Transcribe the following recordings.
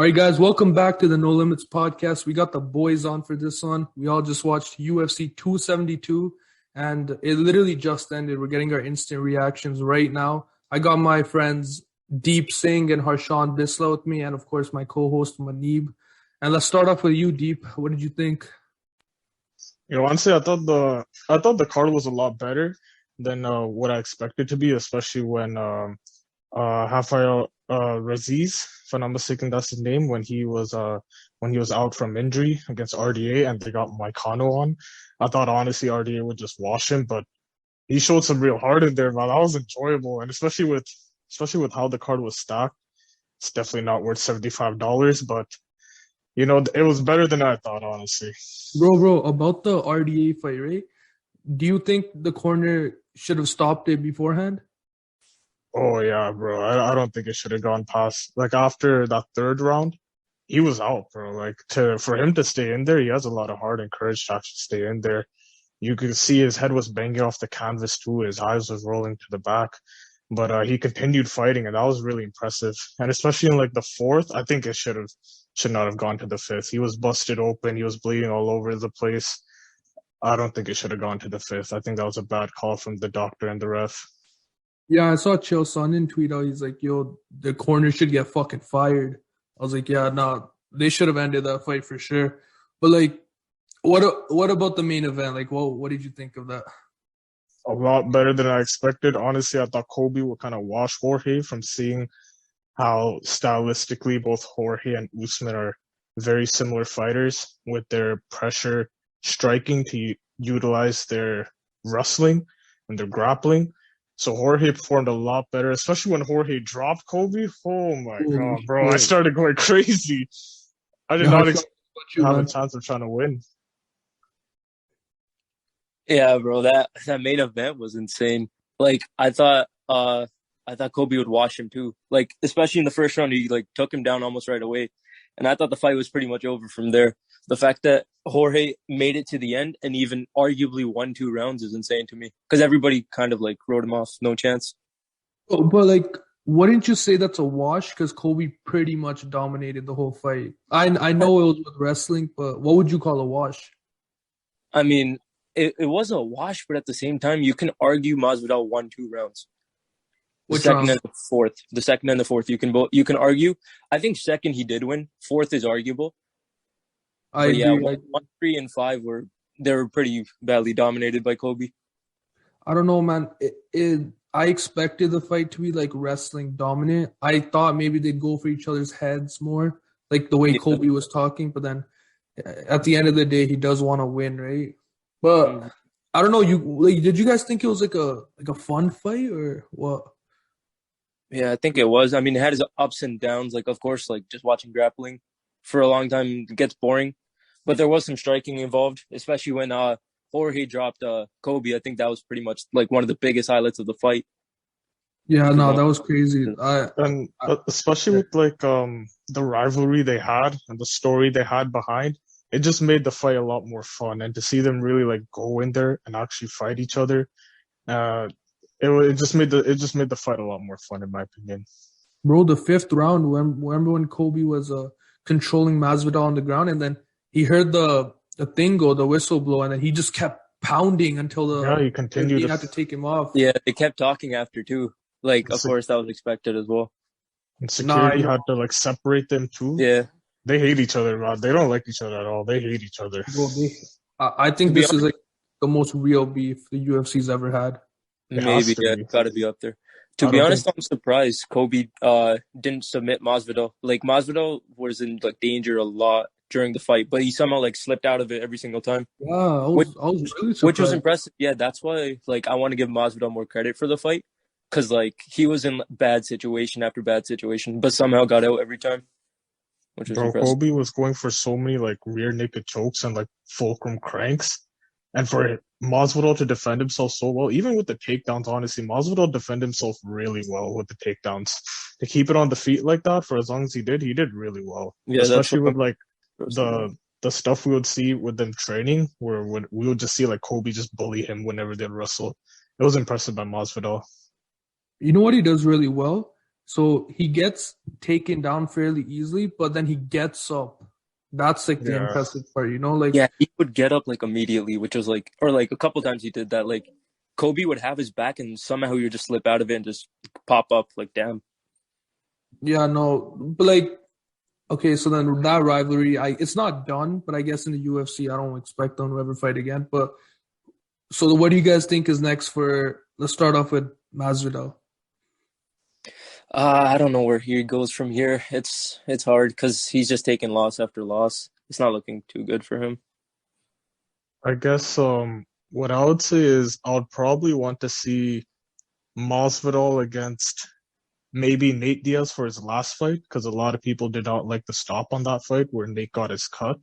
All right, guys, welcome back to the No Limits podcast. We got the boys on for this one. We all just watched UFC 272, and it literally just ended. We're getting our instant reactions right now. I got my friends Deep Singh and Harshan Bisla with me, and of course my co-host Manib. And let's start off with you, Deep. What did you think? Honestly, I thought the card was a lot better than what I expected to be, especially when Rafael Raziz, if I'm not mistaken, that's his name, when he was out from injury against RDA and they got Moicano on. I thought honestly RDA would just wash him, but he showed some real heart in there, man. That was enjoyable, and especially with how the card was stacked, it's definitely not worth $75, but it was better than I thought, honestly. Bro, about the RDA fight, right? Do you think the corner should have stopped it beforehand? Oh yeah, bro. I don't think it should have gone past like after that third round. He was out, bro. Like to for him to stay in there, he has a lot of heart and courage to actually stay in there. You could see his head was banging off the canvas too. His eyes was rolling to the back, but he continued fighting, and that was really impressive. And especially in like the fourth, I think it should not have gone to the fifth. He was busted open. He was bleeding all over the place. I don't think it should have gone to the fifth. I think that was a bad call from the doctor and the ref. Yeah, I saw Chael Sonnen tweet out. He's like, yo, the corner should get fucking fired. I was like, yeah, no, they should have ended that fight for sure. But like, what about the main event? Like, what did you think of that? A lot better than I expected. Honestly, I thought Colby would kind of wash Jorge from seeing how stylistically both Jorge and Usman are very similar fighters with their pressure striking to utilize their wrestling and their grappling. So Jorge performed a lot better, especially when Jorge dropped Colby. Oh my Holy God, bro. I shit. started going crazy. I did Yeah, not Harshan, expect what about you, to have a man? chance of trying to win. Yeah, bro, that main event was insane. Like I thought Kobe would wash him too. Like especially in the first round, he like took him down almost right away, and I thought the fight was pretty much over from there. The fact that Jorge made it to the end and even arguably won 2 rounds is insane to me because everybody kind of like wrote him off, no chance. Oh, but like, wouldn't you say that's a wash? Because Kobe pretty much dominated the whole fight. I know it was with wrestling, but what would you call a wash? I mean, it was a wash, but at the same time, you can argue Masvidal won 2 rounds. The Which second round? and the fourth. The second and the fourth, you can argue. I think second he did win. Fourth is arguable. I But yeah, agree. one, 3, and 5 were pretty badly dominated by Kobe. I don't know, man. I expected the fight to be like wrestling dominant. I thought maybe they'd go for each other's heads more, like the way Yeah. Kobe was talking. But then at the end of the day, he does want to win, right? But Mhm. I don't know. Did you guys think it was like a fun fight or what? Yeah, I think it was. I mean, it had its ups and downs. Like, of course, like just watching grappling for a long time gets boring. But there was some striking involved, especially when Jorge dropped Kobe. I think that was pretty much like one of the biggest highlights of the fight. Yeah, To be no, that honest. was crazy. And I especially with like the rivalry they had and the story they had behind, it just made the fight a lot more fun. And to see them really like go in there and actually fight each other, uh, it just made the fight a lot more fun in my opinion. Bro, the fifth round, remember when Kobe was controlling Masvidal on the ground, and then he heard the thing go, the whistle blow, and then he just kept pounding until Yeah, the he continued he to had to take him off. Yeah, they kept talking after too. Like, of sec- course, that was expected as well. and Nah, I security know, had to like separate them too. Yeah. They hate each other, man. They don't like each other at all. They hate each other. bro. I To think be this is honest, like the most real beef the UFC's ever had. It has maybe to yeah, be. it's got to be up there. To I be don't honest, think. I'm surprised Kobe didn't submit Masvidal. Like Masvidal was in like danger a lot during the fight, but he somehow like slipped out of it every single time, Yeah, which I was really which was surprised. impressive. Yeah, that's why like I want to give Masvidal more credit for the fight because like he was in bad situation after bad situation, but somehow got out every time, which was Bro, impressive. Kobe was going for so many like rear naked chokes and like fulcrum cranks. And for Masvidal to defend himself so well, even with the takedowns, honestly, Masvidal defended himself really well with the takedowns. To keep it on the feet like that for as long as he did really well. Yeah, that's Especially what with I'm like impressed about. the stuff we would see with them training, where we would just see like Kobe just bully him whenever they'd wrestle. It was impressive by Masvidal. You know what he does really well? So he gets taken down fairly easily, but then he gets up. That's like the Yeah. impressive part, like Yeah, he would get up like immediately, which was like, or like a couple times he did that. Like Kobe would have his back, and somehow he would just slip out of it and just pop up. Like, damn. yeah, no, but like okay, so then that rivalry, it's not done, but I guess in the UFC, I don't expect them to ever fight again. But so what do you guys think is next for? Let's start off with Masvidal. I don't know where he goes from here. It's hard because he's just taking loss after loss. It's not looking too good for him. I guess what I would say is I would probably want to see Masvidal against maybe Nate Diaz for his last fight because a lot of people did not like the stop on that fight where Nate got his cut.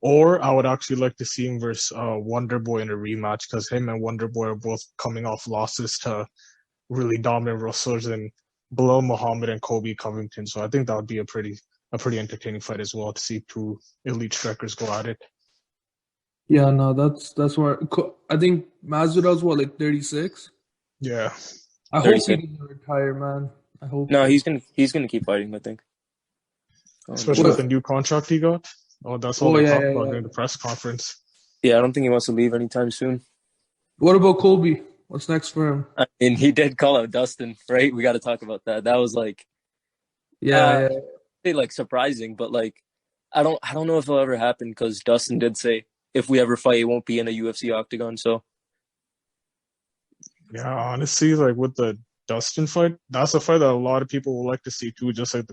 Or I would actually like to see him versus Wonder Boy in a rematch because him and Wonder Boy are both coming off losses to really dominant wrestlers in Bilal Muhammad and Colby Covington. So I think that would be a pretty entertaining fight as well to see two elite strikers go at it. Yeah, no, that's where I think Masvidal's what, like 36. Yeah. I hope he 36. doesn't retire, man. I hope. No, so. he's gonna keep fighting, I think. Especially with the new contract he got. Oh, that's all they talked about during the press conference. Yeah, I don't think he wants to leave anytime soon. What about Colby? What's next for him? I mean, he did call out Dustin, right? We got to talk about that. That was like, Yeah. like surprising, but like, I don't know if it'll ever happen because Dustin did say if we ever fight, it won't be in a UFC octagon. So Yeah, honestly, like with the Dustin fight, that's a fight that a lot of people would like to see too. Just like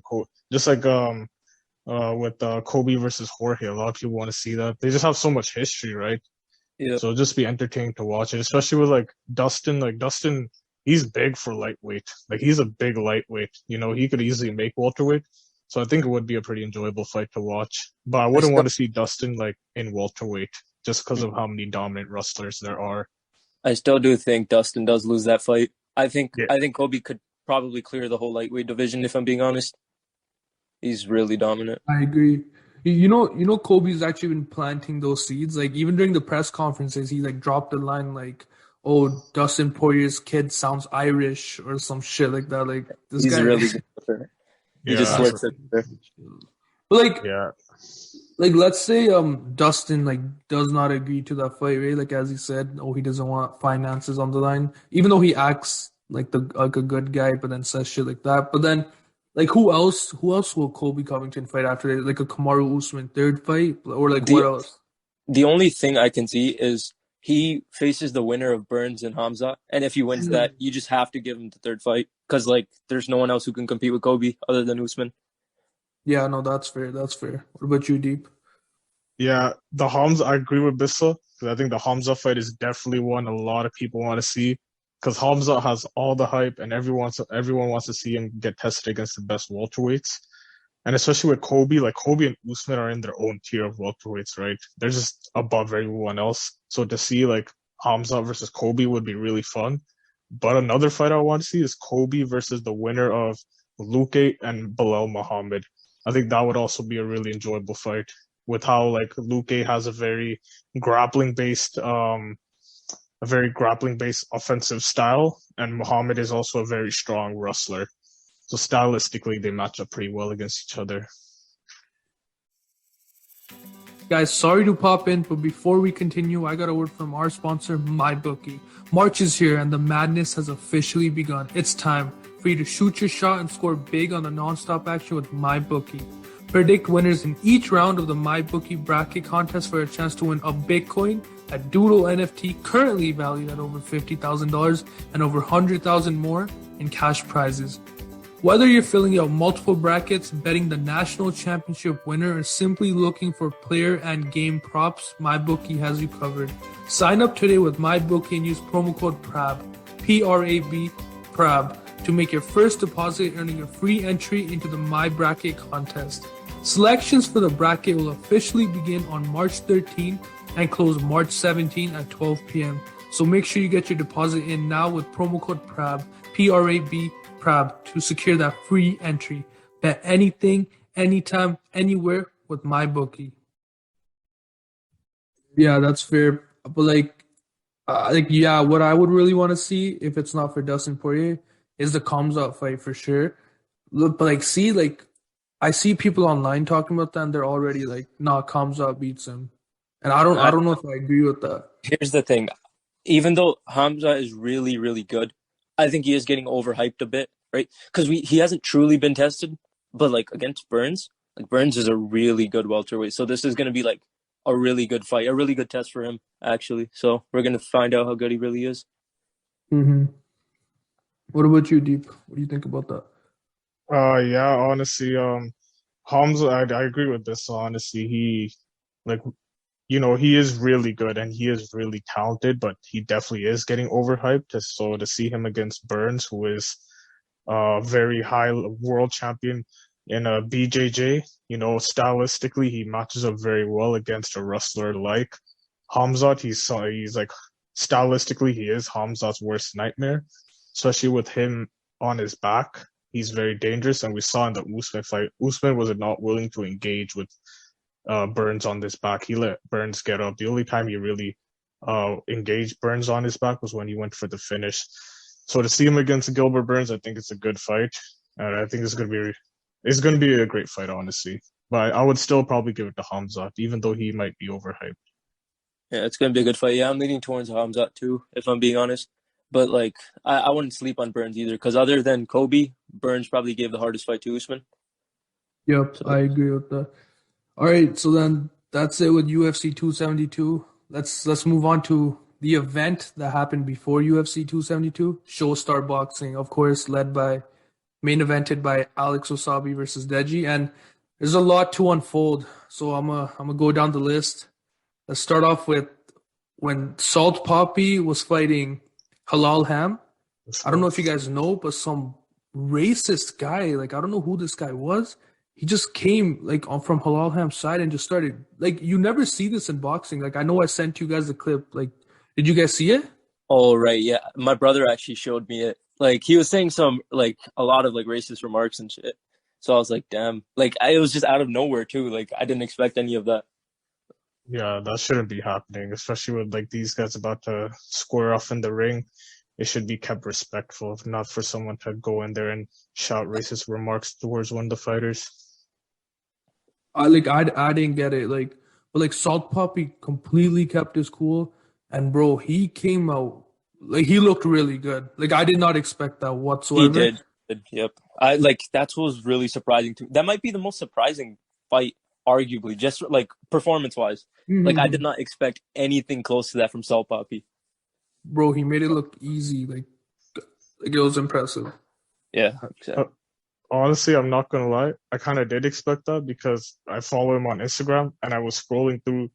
with Kobe versus Jorge, a lot of people want to see that. They just have so much history, right? yeah, So it'll just be entertaining to watch it, especially with like Dustin. Like Dustin, he's big for lightweight. Like he's a big lightweight. He could easily make welterweight. So I think it would be a pretty enjoyable fight to watch. But I wouldn't want to see Dustin like in welterweight just because of how many dominant wrestlers there are. I still do think Dustin does lose that fight. I think Yeah. Kobe could probably clear the whole lightweight division if I'm being honest. He's really dominant. I agree. Kobe's actually been planting those seeds. Like even during the press conferences, he like dropped a line like, "Oh, Dustin Poirier's kid sounds Irish" or some shit like that. Like this He's guy really good. He just sweats it. But like, Yeah. like let's say Dustin like does not agree to that fight, right? Like as he said, he doesn't want finances on the line, even though he acts like a good guy, but then says shit like that. But then like who else will Colby Covington fight after that? Like a Kamaru Usman third fight? Or like what else? The only thing I can see is he faces the winner of Burns and Hamza, and if he wins that, you just have to give him the third fight because like there's no one else who can compete with Kobe other than Usman. Yeah, no, that's fair. That's fair. What about you, Deep? Yeah, the Hamza, I agree with Bissell because I think the Hamza fight is definitely one a lot of people want to see because Hamza has all the hype and everyone wants to see him get tested against the best welterweights. And especially with Kobe, like Kobe and Usman are in their own tier of welterweights, right? They're just above everyone else. So to see like Hamza versus Kobe would be really fun. But another fight I want to see is Kobe versus the winner of Luque and Bilal Muhammad. I think that would also be a really enjoyable fight with how like Luque has a very grappling based offensive style, and Muhammad is also a very strong wrestler. So stylistically, they match up pretty well against each other. Guys, sorry to pop in, but before we continue, I got a word from our sponsor, MyBookie. March is here and the madness has officially begun. It's time for you to shoot your shot and score big on the non-stop action with MyBookie. Predict winners in each round of the MyBookie bracket contest for a chance to win a Bitcoin, a Doodle NFT currently valued at over $50,000 and over $100,000 more in cash prizes. Whether you're filling out multiple brackets, betting the national championship winner, or simply looking for player and game props, MyBookie has you covered. Sign up today with MyBookie and use promo code PRAB, P-R-A-B, PRAB, to make your first deposit, earning a free entry into the My Bracket contest. Selections for the bracket will officially begin on March 13 and close March 17 at 12 p.m. So make sure you get your deposit in now with promo code PRAB, P-R-A-B, PRAB, to secure that free entry. Bet anything, anytime, anywhere with MyBookie. Yeah, that's fair. But what I would really want to see if it's not for Dustin Poirier is the Kamzat fight for sure. Look, but like, see, like, I see people online talking about that, and they're already like, "Nah, Kamzat beats him," and I I, don't know if I agree with that. Here's the thing. Even though Hamza is really, really good, I think he is getting overhyped a bit, right? Because he hasn't truly been tested, but like against Burns, like Burns is a really good welterweight. So this is going to be like a really good fight, a really good test for him, actually. So we're going to find out how good he really is. Hmm. What about you, Deep? What do you think about that? Yeah, honestly, Hamza, I agree with this. Honestly, like, he is really good and he is really talented, but he definitely is getting overhyped. So to see him against Burns, who is a very high world champion in a BJJ, stylistically he matches up very well against a wrestler like Hamzat. He's like stylistically he is Hamzat's worst nightmare, especially with him on his back. He's very dangerous, and we saw in the Usman fight, Usman was not willing to engage with Burns on this back. He let Burns get up. The only time he really engaged Burns on his back was when he went for the finish. So to see him against Gilbert Burns, I think it's a good fight, and I think it's gonna be a great fight, honestly. But I would still probably give it to Hamzat, even though he might be overhyped. Yeah, it's going to be a good fight. Yeah, I'm leaning towards Hamzat too, if I'm being honest. But like, I wouldn't sleep on Burns either, because other than Kobe, Burns probably gave the hardest fight to Usman. Yep, So I agree with that. All right, so then that's it with UFC 272. Let's move on to the event that happened before UFC 272, Showstar Boxing, of course, main evented by Alex Wassabi versus Deji, and there's a lot to unfold. So I'm gonna go down the list. Let's start off with when Salt Poppy was fighting Halal Ham. I don't know if you guys know, but some racist guy, like I don't know who this guy was. He just came like from Halal Ham's side and just started like you never see this in boxing. Like I know I sent you guys the clip. Like, did you guys see it? oh right, yeah. My brother actually showed me it. Like he was saying some like a lot of like racist remarks and shit. So I was like, damn. Like it was just out of nowhere too. Like I didn't expect any of that. Yeah, that shouldn't be happening, especially with like these guys about to square off in the ring. It should be kept respectful, if not for someone to go in there and shout racist remarks towards one of the fighters. I didn't get it. Like, but like Salt Poppy completely kept his cool, and bro, he came out like he looked really good. Like I did not expect that He whatsoever. did. Yep. I like that's what was really surprising too. That might be the most surprising fight, arguably, just like performance wise. Like I did Mhm. not expect anything close to that from Salt Poppy. Bro, he made it look easy. Like it was impressive. Yeah, Uh, exactly. Honestly, I'm not gonna lie. I kind of did expect that because I follow him on Instagram and I was scrolling through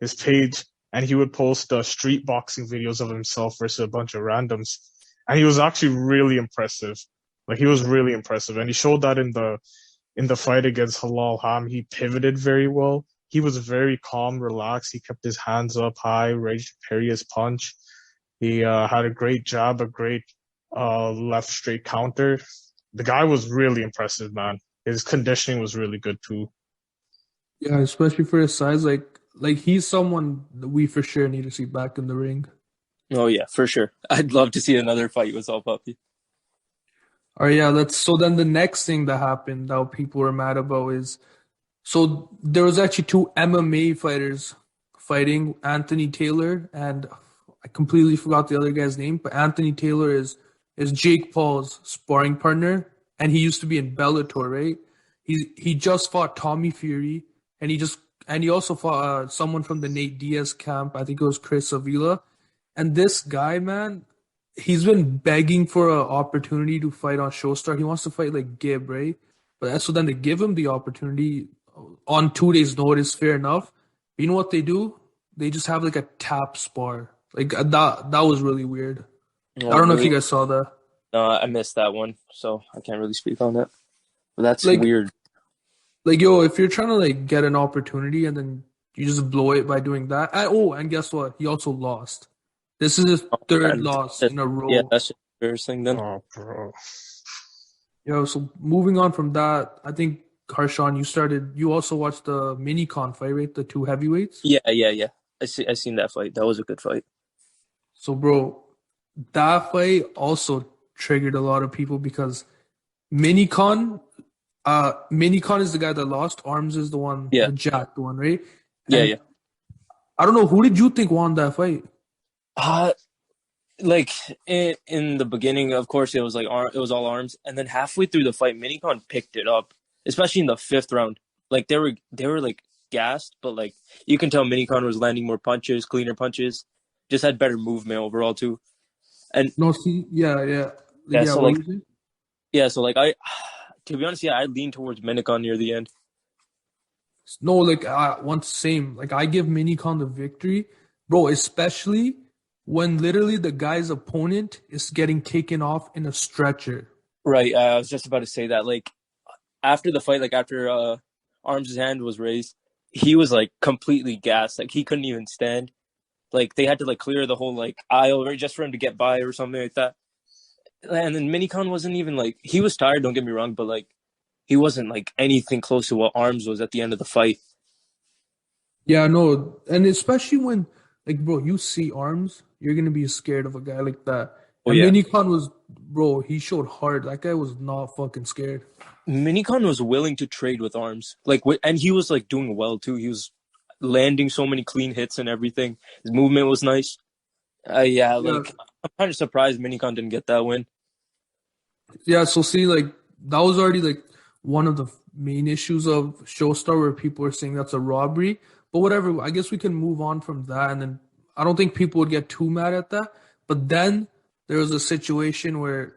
his page and he would post street boxing videos of himself versus a bunch of randoms. And he was actually really impressive. Like he was really impressive. And he showed that in the fight against Halal Ham. He pivoted very well. He was very calm, relaxed. He kept his hands up high, ready to parry his punch. He had a great jab, a great left straight counter. The guy was really impressive, man. His conditioning was really good too. Yeah, especially for his size. Like he's someone that we for sure need to see back in the ring. Oh yeah, for sure. I'd love to see another fight with Salt Poppy. All right, yeah, let's so then the next thing that happened that people were mad about is so there was actually two MMA fighters fighting Anthony Taylor and I completely forgot the other guy's name, but Anthony Taylor is Jake Paul's sparring partner and he used to be in Bellator, right? He just fought Tommy Fury and he also fought someone from the Nate Diaz camp. I think it was Chris Avila. And this guy, man, he's been begging for an opportunity to fight on Showstar. He wants to fight like Gib, right? But so then they give him the opportunity on 2 days' notice. Fair enough. But you know what they do? They just have like a tap spar. Like that was really weird. I Oh don't know if you really? guys saw that. No, I missed that one, so I can't really speak on that. But that's Like weird. like yo, if you're trying to like get an opportunity and then you just blow it by doing that. And guess what? He also lost. This is his third And loss in a yeah, row. that's just embarrassing then. Oh, bro. Yo, so moving on from that, I think Harshawn, you also watched the mini con fight, right? The two heavyweights. Yeah. I seen that fight. That was a good fight. So, bro, that fight also triggered a lot of people because Minicon, Minicon is the guy that lost. Arms is the one, Yeah. the jacked one, right? Yeah, And yeah. I don't know, who did you think won that fight? Like in the beginning, of course, it was like it was all arms, and then halfway through the fight, Minicon picked it up, especially in the fifth round. Like they were like gassed, but like you can tell Minicon was landing more punches, cleaner punches, just had better movement overall too. And No, see, yeah, yeah, yeah, yeah. so What like was it? yeah, so like to be honest, yeah, I lean towards Minicon near the end. No, like once same. Like I give Minicon the victory, bro. Especially when literally the guy's opponent is getting taken off in a stretcher. Right, I was just about to say that. Like after the fight, like after Arms' hand was raised, he was like completely gassed. Like he couldn't even stand. Like they had to like clear the whole like aisle just for him to get by or something like that. And then Minicon wasn't even like he was tired. Don't get me wrong, but like he wasn't like anything close to what Arms was at the end of the fight. Yeah, no, and especially when like, bro, you see Arms, you're gonna be scared of a guy like that. Oh And yeah, Minicon was, bro, he showed heart. That guy was not fucking scared. Minicon was willing to trade with Arms. Like, and he was like doing well too. He was landing so many clean hits and everything. His movement was nice. Yeah, Yeah, like I'm kind of surprised Minicon didn't get that win. yeah. So see, like that was already like one of the main issues of Showstar, where people are saying that's a robbery. But whatever, I guess we can move on from that, and then I don't think people would get too mad at that. But then there was a situation where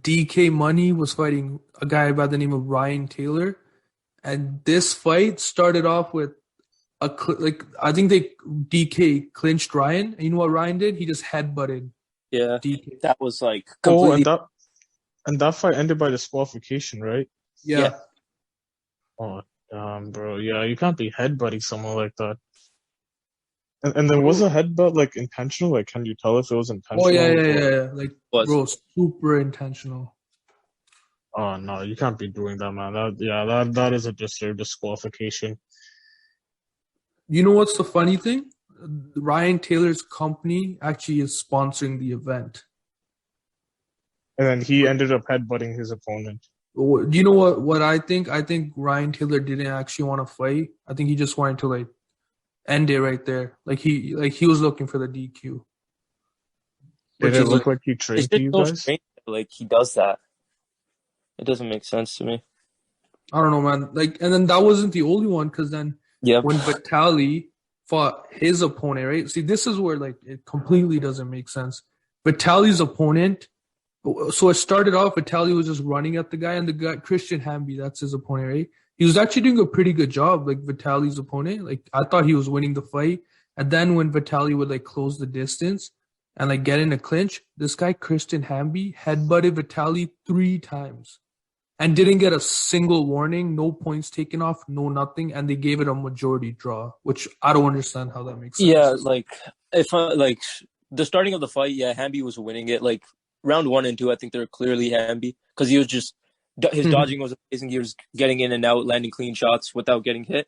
DK Money was fighting a guy by the name of Ryan Taylor, and this fight started off with like I think they DK clinched Ryan, and you know what Ryan did? He just headbutted Yeah, DK. that was like Oh, completely. and that fight ended by disqualification, right? Yeah, Yeah, Oh, bro. Yeah, you can't be headbutting someone like that. And then was bro. the headbutt like intentional? Like, can you tell if it was Oh yeah, intentional yeah, yeah, or? yeah. Like, was. bro, super intentional. Oh no, you can't be doing that, man. That is a deserved disqualification. You know what's the funny thing? Ryan Taylor's company actually is sponsoring the event. And then he ended up headbutting his opponent. Do you know what I think? I think Ryan Taylor didn't actually want to fight. I think he just wanted to like end it right there. Like he was looking for the DQ, Did which it is look like like he It's trained to just you so guys? strange that, like he does that. It doesn't make sense to me. I don't know, man. Like, and then that wasn't the only one, because then Yep. when Vitali fought his opponent, right? See, this is where like it completely doesn't make sense. Vitali's opponent. So it started off, Vitali was just running at the guy, and the guy Christian Hamby, that's his opponent, right? He was actually doing a pretty good job, like Vitali's opponent. Like I thought he was winning the fight. And then when Vitali would like close the distance and like get in a clinch, this guy Christian Hamby headbutted Vitali 3 times and didn't get a single warning, no points taken off, no nothing, and they gave it a majority draw, which I don't understand how that makes sense. Yeah, like if like the starting of the fight, yeah, Hamby was winning it. Like round 1 and 2, I think they're clearly Hamby because he was just his dodging was amazing. He was getting in and out, landing clean shots without getting hit.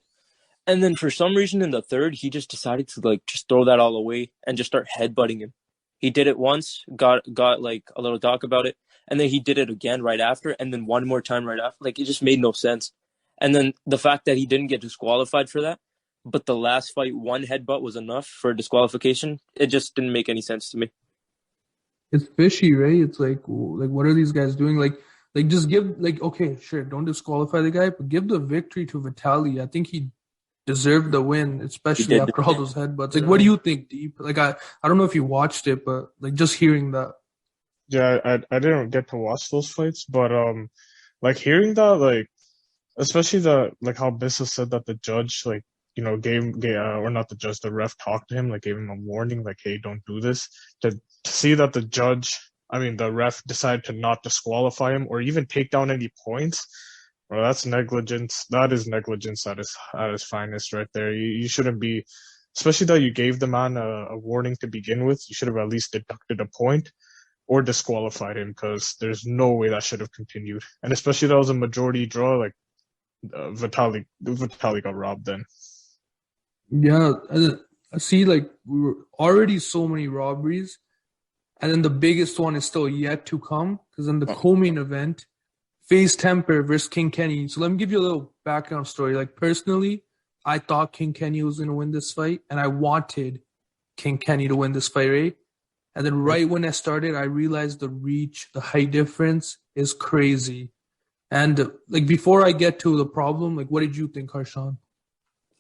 And then for some reason in the third, he just decided to like just throw that all away and just start headbutting him. He did it once, got like a little talk about it, and then he did it again right after, and then one more time right after. Like it just made no sense. And then the fact that he didn't get disqualified for that, but the last fight, one headbutt was enough for disqualification. It just didn't make any sense to me. It's fishy, right? It's like what are these guys doing? Like just give like okay, sure, don't disqualify the guy, but give the victory to Vitali. I think he deserved the win, He especially did. after all those headbutts. Like, what do you think, Deep? Like, I don't know if you watched it, but like just hearing that. Yeah, I didn't get to watch those fights, but like hearing that, like especially the like how Bissell said that the judge like gave or not the judge, the ref talked to him, like gave him a warning, like, hey, don't do this. To see that the judge, I mean the ref decided to not disqualify him or even take down any points. Well, that's negligence. That is negligence at its finest, right there. You shouldn't be, especially that you gave the man a warning to begin with. You should have at least deducted a point or disqualified him, because there's no way that should have continued. And especially that was a majority draw. Like Vitali got robbed then. Yeah, and I see. Like we were already so many robberies, and then the biggest one is still yet to come. Because in the co-main event, Faze Temperrr versus King Kenny. So let me give you a little background story. Like personally, I thought King Kenny was gonna win this fight, and I wanted King Kenny to win this fight, right? And then right when I started, I realized the reach, the height difference is crazy. And like before I get to the problem, like what did you think, Harshan?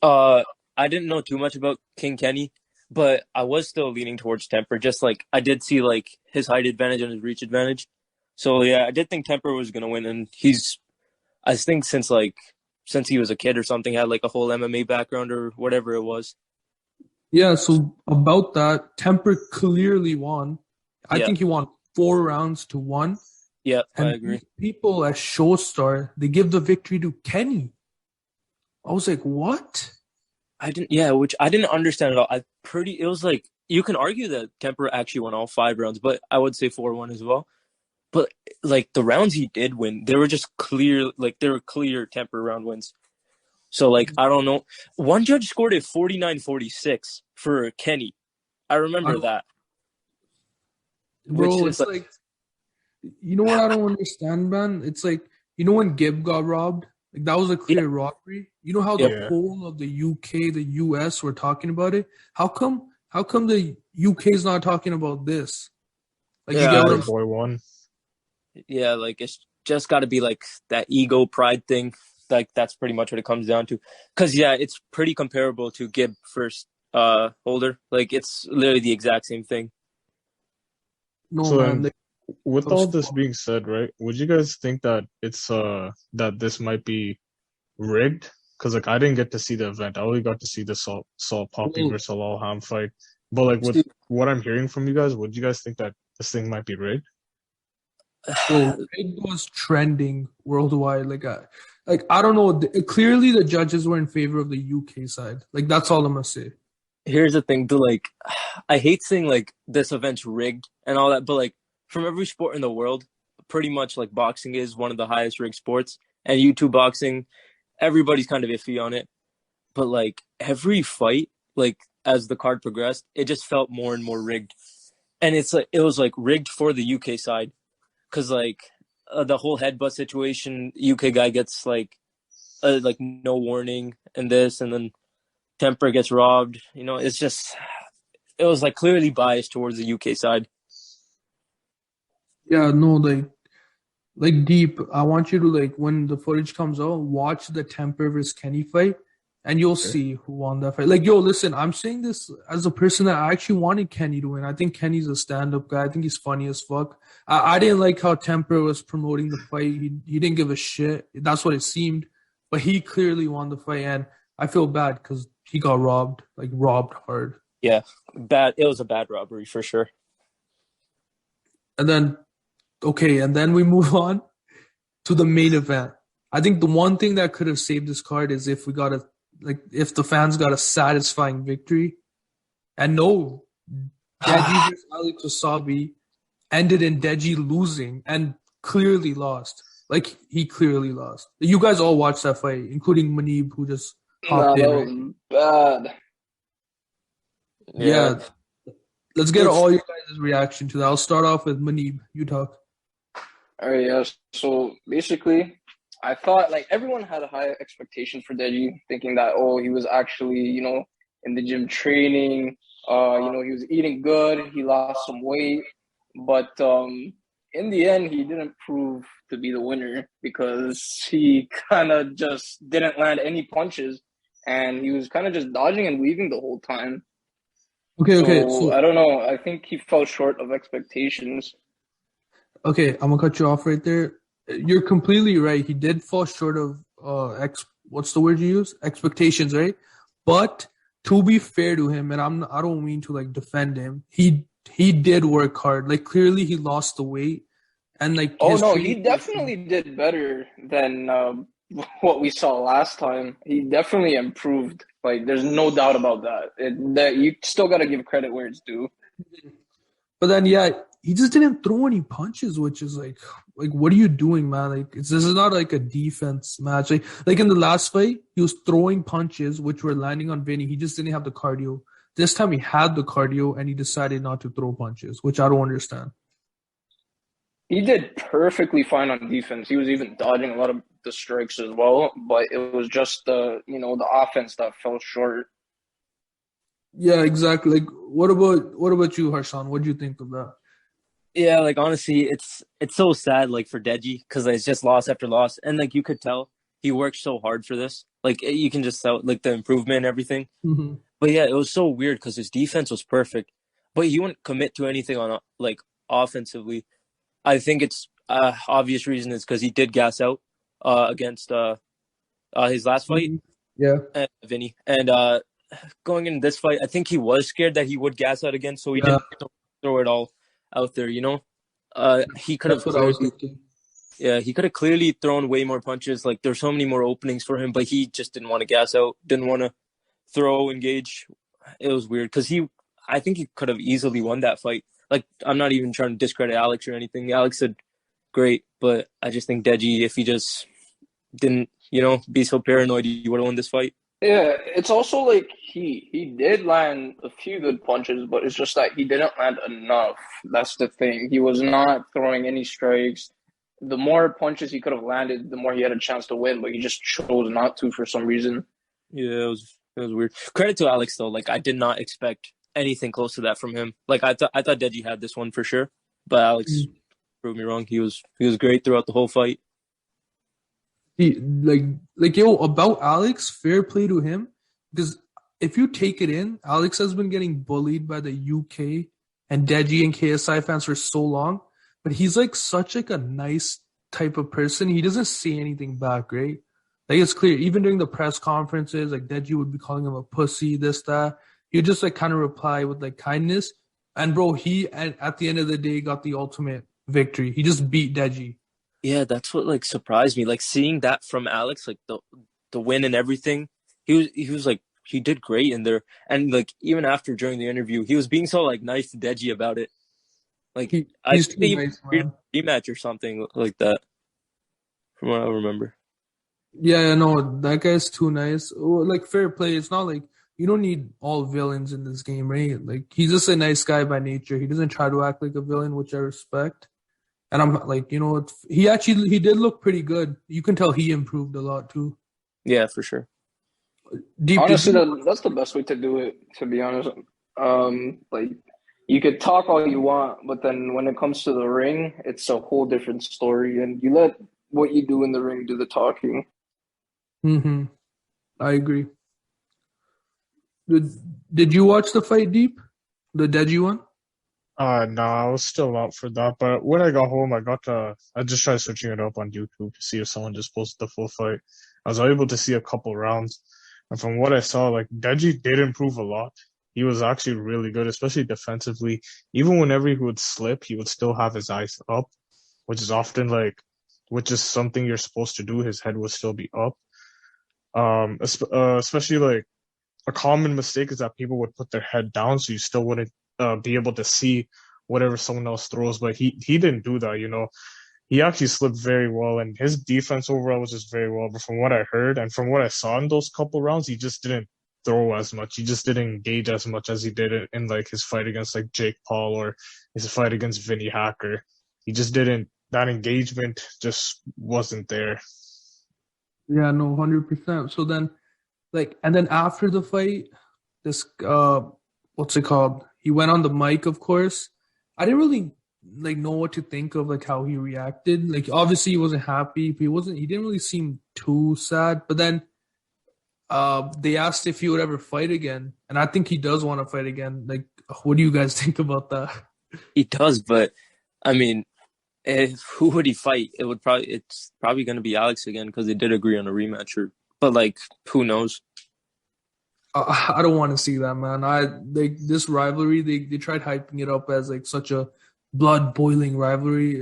I didn't know too much about King Kenny, but I was still leaning towards Temperrr. Just like I did see like his height advantage and his reach advantage. So yeah, I did think Temperrr was gonna win, and I think since he was a kid or something, had like a whole MMA background or whatever it was. Yeah, so about that, Temperrr clearly won. I Yeah. think he won 4 rounds to 1. Yeah, And I agree. people at Showstar, they give the victory to Kenny. I was like, what? Which I didn't understand at all. It was like you can argue that Temperrr actually won all 5 rounds, but I would say 4-1 as well. But like the rounds he did win, they were just clear, like they were clear Temperrr round wins. So like I don't know. One judge scored a 49-46 for Kenny. I remember that. Bro, Which it's is like, you know what I don't understand, man? It's like, you know when Gibb got robbed? Like that was a clear robbery. You know how the Yeah. whole of the UK, the US were talking about it? How come the UK is not talking about this? Like you Yeah, get what The I'm saying? boy won. yeah, like it's just got to be like that ego pride thing. Like that's pretty much what it comes down to. Because yeah, it's pretty comparable to Gibb first holder. Like it's literally the exact same thing. No, So man. then, Like, with all this being said, right? Would you guys think that it's that this might be rigged? Because like I didn't get to see the event. I only got to see the Saul Poppy well, versus Alal Ham fight. But like with what I'm hearing from you guys, would you guys think that this thing might be rigged? bro, it was trending worldwide. Like I don't know. Clearly, the judges were in favor of the UK side. Like that's all I'm gonna say. Here's the thing, like I hate saying like this event's rigged and all that, but like from every sport in the world, pretty much like boxing is one of the highest rigged sports, and YouTube boxing, everybody's kind of iffy on it. But like every fight, like as the card progressed, it just felt more and more rigged, and it was like rigged for the UK side, because like the whole headbutt situation, UK guy gets like no warning and this, and then Temperrr gets robbed. You know, it was like clearly biased towards the UK side. Yeah, no, like deep. I want you to like when the footage comes out, watch the Temperrr versus Kenny fight, and you'll Okay. see who won that fight. Like, yo, listen, I'm saying this as a person that I actually wanted Kenny to win. I think Kenny's a stand-up guy. I think he's funny as fuck. I didn't like how Temperrr was promoting the fight. He didn't give a shit. That's what it seemed. But he clearly won the fight, and I feel bad because he got robbed, like robbed hard. Yeah, bad. It was a bad robbery for sure. And then, okay, and then we move on to the main event. I think the one thing that could have saved this card is if if the fans got a satisfying victory. And no, Deji versus Alex Wassabi ended in Deji losing and clearly lost. Like he clearly lost. You guys all watched that fight, including Manib, who just hopped That in. was Right? bad. Yeah. Let's get all you guys' reaction to that. I'll start off with Manib. You talk. All right, yeah. So basically, I thought like everyone had a high expectation for Deji, thinking that he was actually in the gym training. He was eating good. He lost some weight, but in the end, he didn't prove to be the winner because he kind of just didn't land any punches, and he was kind of just dodging and weaving the whole time. Okay. So So I don't know. I think he fell short of expectations. okay, I'm gonna cut you off right there. You're completely right. He did fall short of what's the word you use? Expectations, right? But to be fair to him, and I don't mean to like defend him. He did work hard. Like clearly he lost the weight, and like Oh his no, he training- definitely did better than what we saw last time. He definitely improved. Like, there's no doubt about that. That you still got to give credit where it's due. But then yeah, he just didn't throw any punches, which is like what are you doing, man? Like this is not like a defense match. Like in the last fight, he was throwing punches which were landing on Vinny. He just didn't have the cardio. This time he had the cardio and he decided not to throw punches, which I don't understand. He did perfectly fine on defense. He was even dodging a lot of the strikes as well, but it was just the offense that fell short. Yeah, exactly. Like, what about you, Harshan? What do you think of that? Yeah, like honestly, it's so sad like for Deji because it's just loss after loss, and like you could tell he worked so hard for this. Like you can just tell like the improvement and everything. Hmm. But yeah, it was so weird because his defense was perfect, but he wouldn't commit to anything on like offensively. I think it's obvious reason is because he did gas out against his last fight, Yeah, Vinny, and going into this fight, I think he was scared that he would gas out again, so he yeah, didn't throw it all out there. He could that's have what I was clearly, thinking. yeah, he could have clearly thrown way more punches. Like there's so many more openings for him, but he just didn't want to gas out, didn't want to throw, engage. It was weird because I think he could have easily won that fight. Like I'm not even trying to discredit Alex or anything. Alex did great, but I just think Deji, if he just didn't, be so paranoid, he would have won this fight. Yeah, it's also like he did land a few good punches, but it's just that he didn't land enough. That's the thing. He was not throwing any strikes. The more punches he could have landed, the more he had a chance to win, but he just chose not to for some reason. Yeah, it was weird. Credit to Alex though. Like I did not expect anything close to that from him. Like I thought Deji had this one for sure, but Alex proved me wrong. He was great throughout the whole fight. Like yo, about Alex, fair play to him because if you take it in, Alex has been getting bullied by the UK and Deji and KSI fans for so long, but he's like such like a nice type of person. He doesn't say anything back, right? Like it's clear, even during the press conferences, like Deji would be calling him a pussy, this, that. He would just like kind of reply with like kindness. And bro, he at the end of the day got the ultimate victory. He just beat Deji. Yeah, that's what like surprised me. Like seeing that from Alex, like the win and everything. He was like he did great in there, and like even after during the interview, he was being so like nice to Deji about it. Like I He's think too they nice, even man. rematch or something like that, from what I remember. Yeah, no, that guy's too nice. Oh, like fair play. It's not like you don't need all villains in this game, right? Like he's just a nice guy by nature. He doesn't try to act like a villain, which I respect. And I'm like, he did look pretty good. You can tell he improved a lot too. Yeah, for sure. Deep, did Honestly, you? that's the best way to do it, to be honest. Like you could talk all you want, but then when it comes to the ring, it's a whole different story, and you let what you do in the ring do the talking. Mm-hmm. I agree. Did Did you watch the fight, Deep? The Deji one? No, I was still out for that. But when I got home, I just tried searching it up on YouTube to see if someone just posted the full fight. I was able to see a couple rounds, and from what I saw, like Deji did improve a lot. He was actually really good, especially defensively. Even whenever he would slip, he would still have his eyes up, which is often which is something you're supposed to do. His head would still be up. Especially like a common mistake is that people would put their head down, so you still wouldn't be able to see whatever someone else throws. But he didn't do that. He actually slipped very well, and his defense overall was just very well. But from what I heard and from what I saw in those couple rounds, he just didn't throw as much. He just didn't engage as much as he did in like his fight against like Jake Paul or his fight against Vinny Hacker. He just didn't. That engagement just wasn't there. Yeah, no, 100%. So then, like, and then after the fight, this what's it called? He went on the mic, of course. I didn't really like know what to think of like how he reacted. Like, obviously he wasn't happy. He didn't really seem too sad. But then they asked if he would ever fight again, and I think he does want to fight again. Like, what do you guys think about that? He does, but I mean, who would he fight? It's probably going to be Alex again because they did agree on a rematch. But like, who knows? I don't want to see that, man. This rivalry. They tried hyping it up as like such a blood boiling rivalry.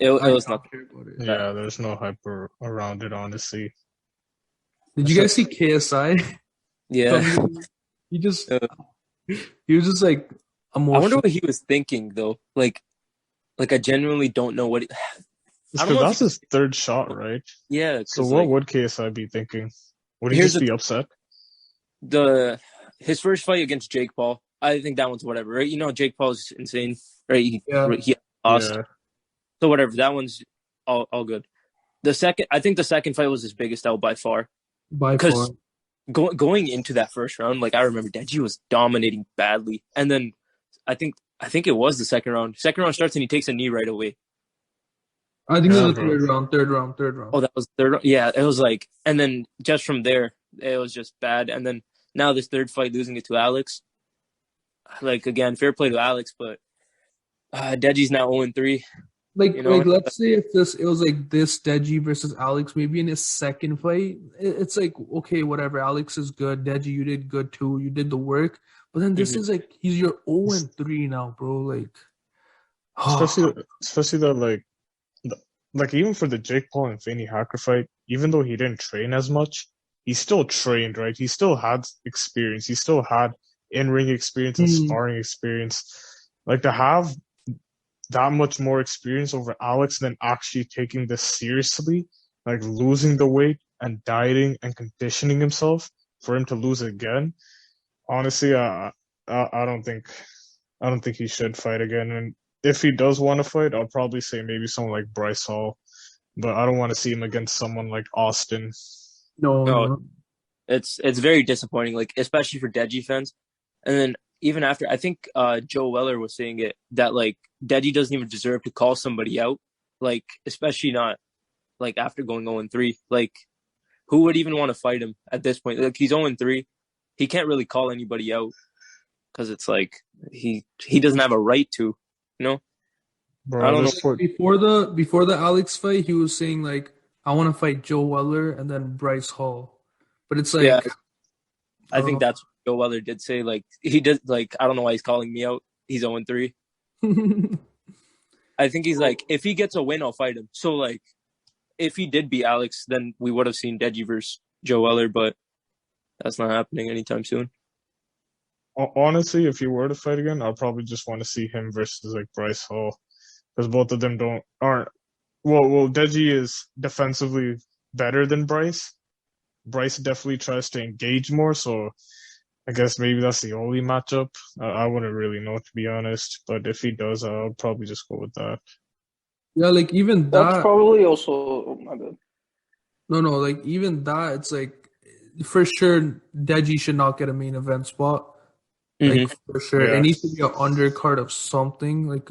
It I was don't not. care about it. Yeah, there's no hype around it, honestly. Did you guys see KSI? Yeah. He just he was just like I wonder emotional. what he was thinking though. Like I genuinely don't know what. I don't Because know that's his third shot, right? Yeah. So Because what like, would KSI be thinking? Would he here's just be upset? his first fight against Jake Paul. I think that one's whatever, right? Jake Paul's insane, right? Yeah. He lost. Yeah. So whatever, that one's all good. I think the second fight was his biggest out by far. By far. Because going into that first round, like I remember Deji was dominating badly. And then I think it was the second round. Second round starts and he takes a knee right away. I think it Yeah, was the bro. third round. Oh, that was third round? Yeah, it was like, and then just from there, it was just bad. And then now this third fight, losing it to Alex. Like, again, fair play to Alex, but Deji's now 0-3. Like, You know? let's say if it was like this Deji versus Alex, maybe in his second fight, it's like, okay, whatever. Alex is good. Deji, you did good too. You did the work. But then this is like, he's your 0-3 now, bro. Like, Especially that like even for the Jake Paul and Fanny Hacker fight, even though he didn't train as much, he still trained, right? He still had experience. He still had in-ring experience and sparring experience. Like to have that much more experience over Alex than actually taking this seriously, like losing the weight and dieting and conditioning himself for him to lose again. Honestly, I don't think he should fight again. And if he does want to fight, I'll probably say maybe someone like Bryce Hall, but I don't want to see him against someone like Austin. no. It's very disappointing, like especially for Deji fans. And then even after, I think Joe Weller was saying it that like Deji doesn't even deserve to call somebody out, like especially not like after going 0-3. Like who would even want to fight him at this point? Like he's 0-3, he can't really call anybody out because it's like he doesn't have a right to, you know. Bro, I don't know. Before the Alex fight, he was saying like, I want to fight Joe Weller and then Bryce Hall. But it's like, Yeah, I think that's what Joe Weller did say. Like he did. Like I don't know why he's calling me out. He's 0-3. I think he's like, if he gets a win, I'll fight him. So like, if he did beat Alex, then we would have seen Deji versus Joe Weller, but that's not happening anytime soon. Honestly, if he were to fight again, I'll probably just want to see him versus like Bryce Hall, because both of them aren't. Well, Deji is defensively better than Bryce. Bryce definitely tries to engage more, so I guess maybe that's the only matchup. I wouldn't really know, to be honest, but if he does, I'll probably just go with that. yeah, like even That's that. probably also, oh my bad. No, like even that, it's like for sure Deji should not get a main event spot. Like for sure, Yeah. it needs to be an undercard of something, like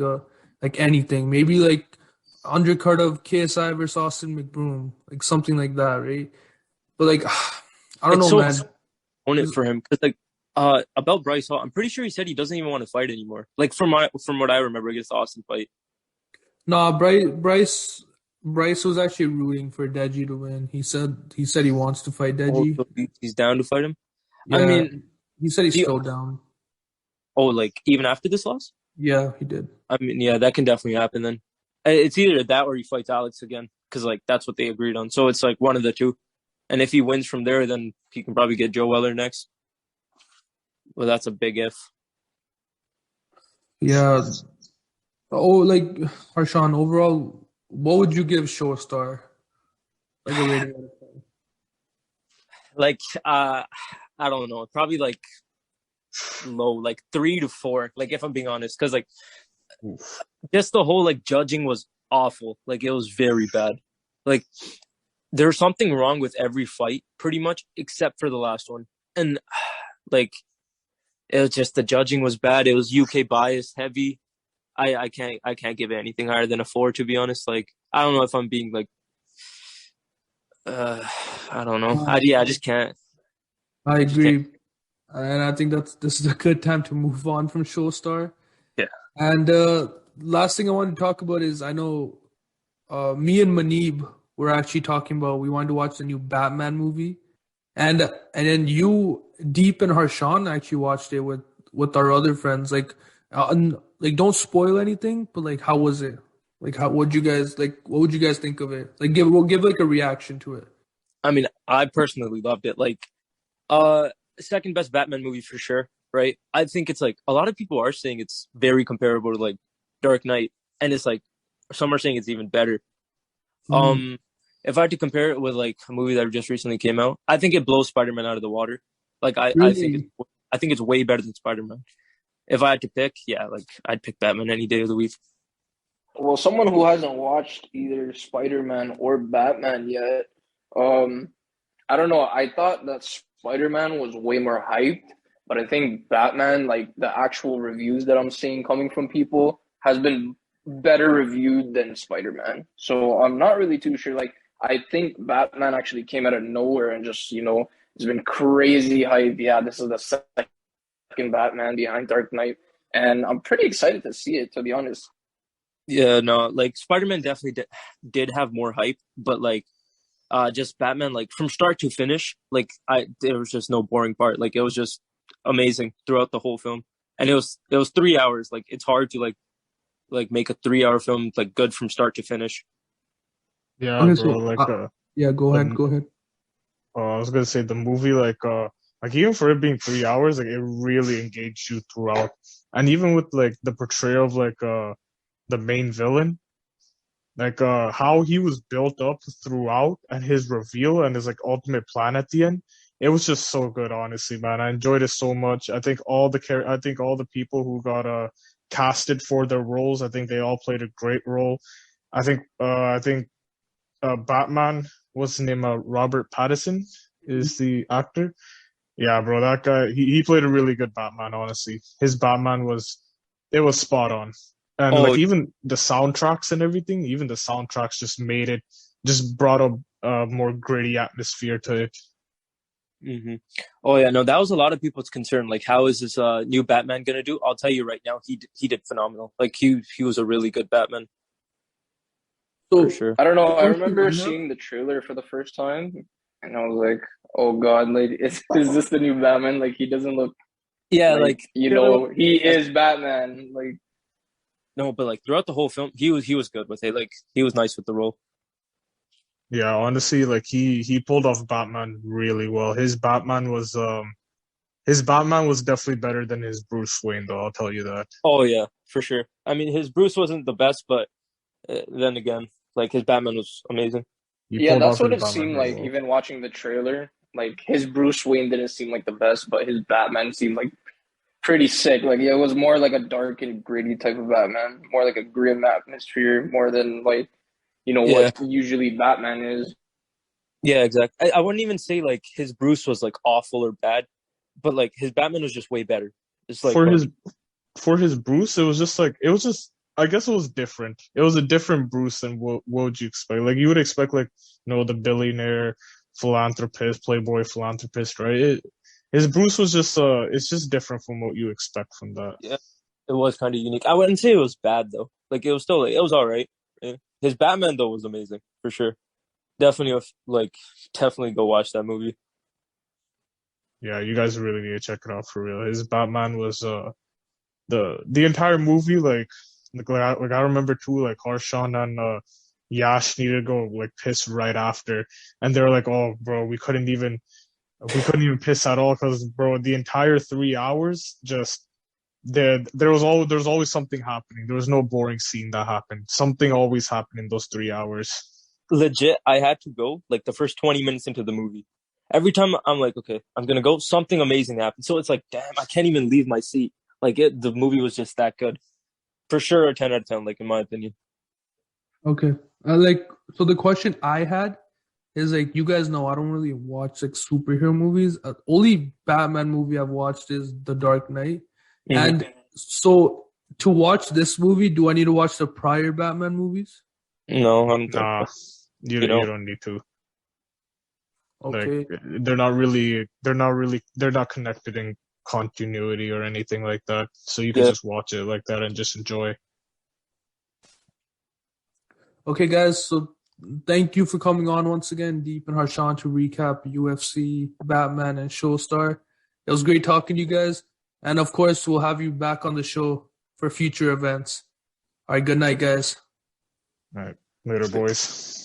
anything. Maybe like undercard of KSI versus Austin McBroom, like something like that, right? But like, I don't know, man. Own it for him because like about Bryce Hall, I'm pretty sure he said he doesn't even want to fight anymore. Like from what I remember against the Austin fight. Nah, Bryce was actually rooting for Deji to win. He said he wants to fight Deji. So he's down to fight him. Yeah, I mean, he said he's still down. Oh, like even after this loss? Yeah, he did. I mean, yeah, that can definitely happen then. It's either that or he fights Alex again because like that's what they agreed on. So it's like one of the two. And if he wins from there, then he can probably get Joe Weller next. Well, that's a big if. Yeah. Oh, like Harshan, overall, what would you give Showstar? Like a rating out of 10? Like, I don't know. Probably like low, like 3 to 4. Like if I'm being honest, because like just the whole like judging was awful. Like it was very bad. Like there's something wrong with every fight, pretty much, except for the last one. And like it was just the judging was bad. It was UK bias heavy. I can't give it anything higher than a 4, to be honest. Like I don't know if I'm being like I don't know. I just can't. I agree. And I think this is a good time to move on from Showstar. Yeah. And last thing I want to talk about is I know me and Manib were actually talking about we wanted to watch the new Batman movie. And then you, Deep and Harshan actually watched it with our other friends. Like don't spoil anything, but like how was it? Like what would you guys think of it? Like we'll give like a reaction to it. I mean, I personally loved it. Like second best Batman movie for sure, right? I think it's like a lot of people are saying it's very comparable to like Dark Knight, and it's like some are saying it's even better. If I had to compare it with like a movie that just recently came out, I think it blows Spider-Man out of the water. Like I think it's way better than Spider-Man. If I had to pick, yeah, like I'd pick Batman any day of the week. Well, someone who hasn't watched either Spider-Man or Batman yet, um, I don't know. I thought that Spider-Man was way more hyped, but I think Batman, like the actual reviews that I'm seeing coming from people, has been better reviewed than Spider-Man. So I'm not really too sure. Like, I think Batman actually came out of nowhere and just, it's been crazy hype. Yeah, this is the second Batman behind Dark Knight, and I'm pretty excited to see it, to be honest. Yeah, no, like Spider-Man definitely did have more hype, but like just Batman, like from start to finish, like there was just no boring part. Like it was just amazing throughout the whole film, and it was 3 hours. Like it's hard to like make a 3 hour film like good from start to finish. Yeah, Okay, bro. so Like yeah, go ahead, the go ahead. I was gonna say the movie, like even for it being 3 hours, like it really engaged you throughout, and even with like the portrayal of like the main villain, like how he was built up throughout, and his reveal and his like ultimate plan at the end, it was just so good. Honestly, man, I enjoyed it so much. I think all the people who got casted for their roles, I think they all played a great role. I think Batman, what's his name? Robert Pattinson is the actor. Yeah, bro, that guy, he played a really good Batman, honestly. His Batman it was spot on. And Oh, like even the soundtracks and everything, even the soundtracks just brought a more gritty atmosphere to it. hmm oh yeah, no, that was a lot of people's concern. Like, how is this new Batman gonna do? I'll tell you right now, he did phenomenal. Like he was a really good Batman for So sure. I don't know. the I question remember I have, seeing the trailer for the first time, and I was like, "Oh God, like, is this the new Batman? Like, he doesn't look Yeah, like like trailer was he best. is Batman." Like, No, but like throughout the whole film, he was good with it. Like he was nice with the role. Yeah, honestly, like he pulled off Batman really well. His Batman was definitely better than his Bruce Wayne, though, I'll tell you that. Oh yeah, for sure. I mean, his Bruce wasn't the best, but then again, like his Batman was amazing. He yeah, pulled that's off what his it Batman seemed very like. well. Even watching the trailer, like his Bruce Wayne didn't seem like the best, but his Batman seemed like pretty sick. Like, yeah, it was more like a dark and gritty type of Batman, more like a grim atmosphere, more than like Yeah, what usually Batman is. yeah, exactly. I wouldn't even say like his Bruce was like awful or bad, but like his Batman was just way better. It's like For his for his Bruce, it was just I guess it was different. It was a different Bruce than what would you expect? Like you would expect like the billionaire philanthropist, playboy philanthropist, right? His Bruce was just it's just different from what you expect from that. yeah, it was kind of unique. I wouldn't say it was bad though. Like it was still it was all right. Yeah. His Batman though was amazing for sure. Definitely like definitely go watch that movie. Yeah, you guys really need to check it out for real. His Batman was the entire movie like I remember too like Harshawn and Yash needed to go like piss right after, and they're like, "Oh, bro, we couldn't even piss at all because bro, the entire 3 hours just there's always something happening. There was no boring scene that happened. Something always happened in those 3 hours. Legit, I had to go like the first 20 minutes into the movie. Every time I'm like, okay, I'm gonna go. Something amazing happened. So it's like, damn, I can't even leave my seat. Like the movie was just that good. For sure, a 10 out of 10, like in my opinion. okay. Like, so the question I had is like, you guys know I don't really watch like superhero movies. Only Batman movie I've watched is The Dark Knight. Mhm. And so to watch this movie, do I need to watch the prior Batman movies? No, I'm done. Nah, you You you know, don't need to. Like Okay. they're not connected in continuity or anything like that. So you could yeah. just watch it like that and just enjoy. Okay, guys. So thank you for coming on once again, Deep and Harshan, to recap UFC, Batman, and Showstar. It was great talking to you guys. And of course, we'll have you back on the show for future events. All right, good night, guys. All right, later, boys.